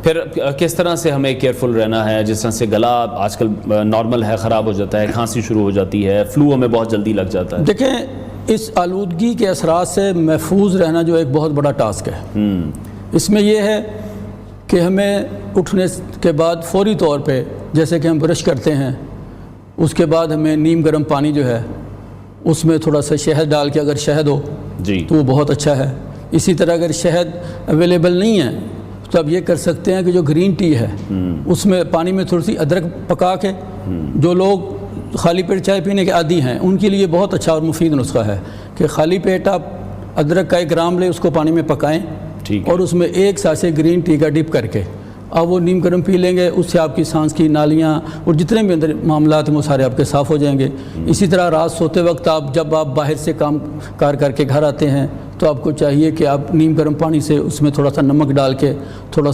پھر کس طرح سے ہمیں کیئرفل رہنا ہے؟ جس طرح سے گلا آج کل نارمل ہے، خراب ہو جاتا ہے، کھانسی شروع ہو جاتی ہے، فلو ہمیں بہت جلدی لگ جاتا ہے. دیکھیں اس آلودگی کے اثرات سے محفوظ رہنا جو ایک بہت بڑا ٹاسک ہے. اس میں یہ ہے کہ ہمیں اٹھنے کے بعد فوری طور پہ جیسے کہ ہم برش کرتے ہیں، اس کے بعد ہمیں نیم گرم پانی جو ہے اس میں تھوڑا سا شہد ڈال کے، اگر شہد ہو تو وہ بہت اچھا ہے. اسی طرح اگر شہد اویلیبل نہیں ہے تو آپ یہ کر سکتے ہیں کہ جو گرین ٹی ہے اس میں پانی میں تھوڑی سی ادرک پکا کے، جو لوگ خالی پیٹ چائے پینے کے عادی ہیں ان کے لیے بہت اچھا اور مفید نسخہ ہے کہ خالی پیٹ آپ ادرک کا 1 گرام لیں، اس کو پانی میں پکائیں اور اس میں 1 ساسے گرین ٹی کا ڈپ کر کے اب وہ نیم گرم پی لیں گے. اس سے آپ کی سانس کی نالیاں اور جتنے بھی اندر معاملات ہیں وہ سارے آپ کے صاف ہو جائیں گے. اسی طرح رات سوتے وقت جب آپ باہر سے کام کار کر کے گھر آتے ہیں تو آپ کو چاہیے کہ آپ نیم گرم پانی سے اس میں تھوڑا سا نمک ڈال کے تھوڑا سا